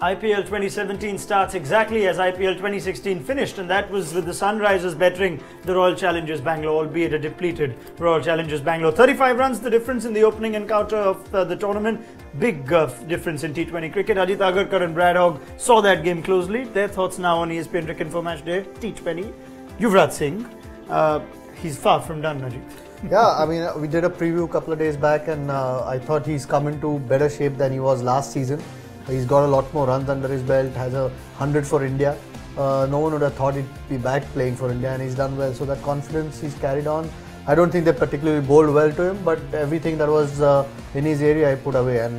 IPL 2017 starts exactly as IPL 2016 finished, and that was with the Sunrisers bettering the Royal Challengers Bangalore, albeit a depleted Royal Challengers Bangalore. 35 runs the difference in the opening encounter of the tournament. Big difference in T20 cricket. Ajit Agarkar and Brad Hogg saw that game closely. Their thoughts now on ESPNcricinfo match day. T20. Yuvraj Singh, he's far from done, Ajit. Yeah, I mean, we did a preview a couple of days back, and I thought he's come into better shape than he was last season. He's got a lot more runs under his belt, has 100 for India. No one would have thought he'd be back playing for India, and he's done well. So that confidence he's carried on. I don't think they particularly bowled well to him, but everything that was in his area I put away, and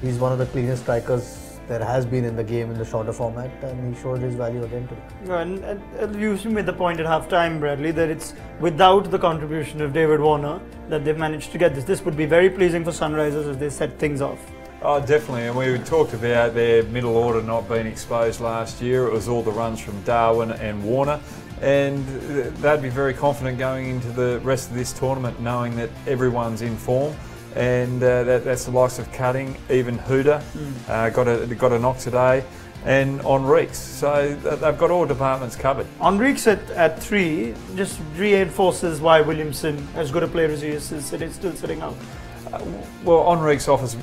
he's one of the cleanest strikers there has been in the game in the shorter format, and he showed his value again today. And you made the point at half-time, Bradley, that it's without the contribution of David Warner that they've managed to get this. This would be very pleasing for Sunrisers as they set things off. Oh, definitely, and we talked about their middle order not being exposed last year. It was all the runs from Darwin and Warner, and they'd be very confident going into the rest of this tournament knowing that everyone's in form. And that's the likes of Cutting, even Huda got a knock today, and Enriques. So they've got all departments covered. Enriques at 3 just reinforces why Williamson, as good a player as he is still sitting out. Well, Enriques offers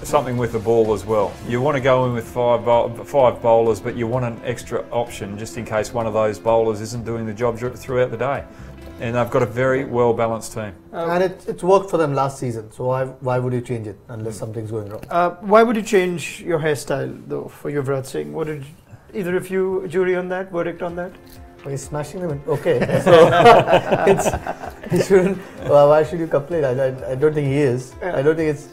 something with the ball as well. You want to go in with five bowlers, but you want an extra option just in case one of those bowlers isn't doing the job throughout the day. And they've got a very well-balanced team. And it's worked for them last season, so why would you change it unless something's going wrong? Why would you change your hairstyle, though, for Yuvraj Singh? What did either of you jury on that, verdict on that? Well, he's smashing them in. Okay, so he shouldn't. Why should you complain? I don't think he is. I don't think it's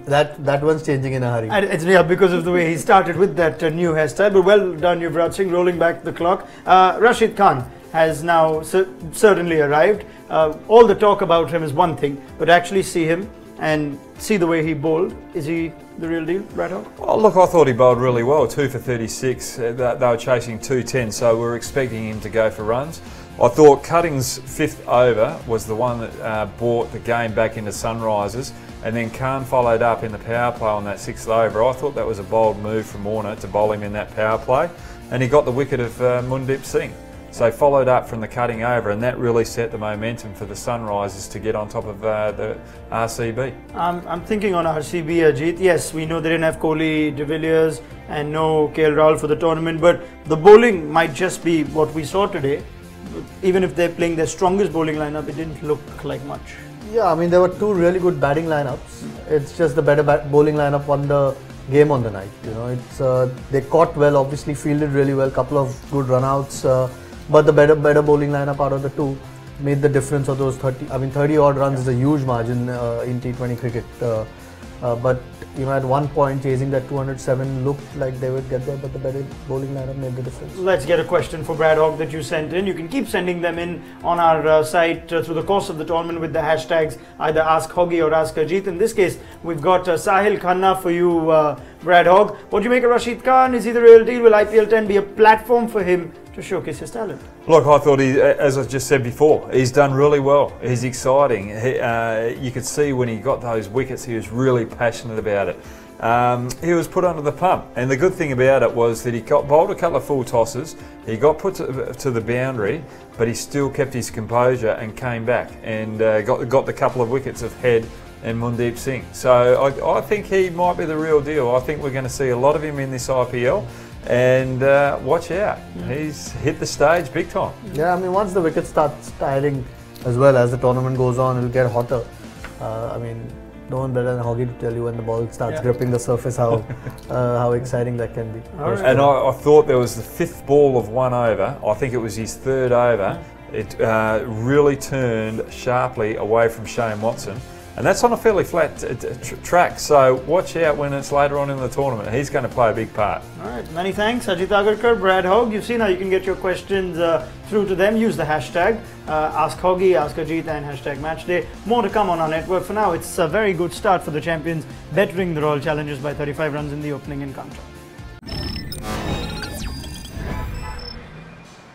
that one's changing in a hurry. And it's because of the way he started with that new hairstyle. But well done, Yuvraj Singh, rolling back the clock. Rashid Khan has now certainly arrived. All the talk about him is one thing, but actually see him and see the way he bowled. Is he the real deal, Brad Hogg? Oh, look, I thought he bowled really well. 2 for 36. They were chasing 210, so we're expecting him to go for runs. I thought Cutting's 5th over was the one that brought the game back into Sunrisers, and then Khan followed up in the power play on that 6th over. I thought that was a bold move from Warner to bowl him in that power play, and he got the wicket of Mundeep Singh. So followed up from the Cutting over, and that really set the momentum for the Sunrisers to get on top of the RCB. I'm thinking on RCB, Ajit. Yes, we know they didn't have Kohli, De Villiers and no KL Rahul for the tournament, but the bowling might just be what we saw today. Even if they're playing their strongest bowling lineup, it didn't look like much. Yeah, I mean, there were 2 really good batting lineups. It's just the better bowling lineup won the game on the night. It's they caught well, obviously fielded really well, couple of good runouts. But the better bowling lineup out of the 2 made the difference of those 30 odd runs is a huge margin in T20 cricket. But at one point chasing that 207 looked like they would get there, but the better bowling lineup made the difference. Let's get a question for Brad Hogg that you sent in. You can keep sending them in on our site through the course of the tournament with the hashtags either Ask Hoggy or Ask Ajit. In this case, we've got Sahil Khanna for you, Brad Hogg. What do you make of Rashid Khan? Is he the real deal? Will IPL 10 be a platform for him to showcase his talent? Look, I thought as I just said before, he's done really well. He's exciting. You could see when he got those wickets, he was really passionate about it. He was put under the pump, and the good thing about it was that he bowled a couple of full tosses. He got put to the boundary, but he still kept his composure and came back and got the couple of wickets of Head and Mundeep Singh. So I think he might be the real deal. I think we're going to see a lot of him in this IPL. And watch out, he's hit the stage big time. Yeah, I mean, once the wicket starts tiring as well as the tournament goes on, it'll get hotter. I mean, no one better than Hoggy to tell you when the ball starts gripping the surface how exciting that can be. Right. And I thought there was the 5th ball of 1 over. I think it was his 3rd over. It really turned sharply away from Shane Watson. And that's on a fairly flat track, so watch out when it's later on in the tournament. He's going to play a big part. All right, many thanks, Ajit Agarkar, Brad Hogg. You've seen how you can get your questions through to them. Use the hashtag Ask Hoggy, Ask Ajit, and hashtag Matchday. More to come on our network. For now, it's a very good start for the champions, bettering the Royal Challengers by 35 runs in the opening encounter.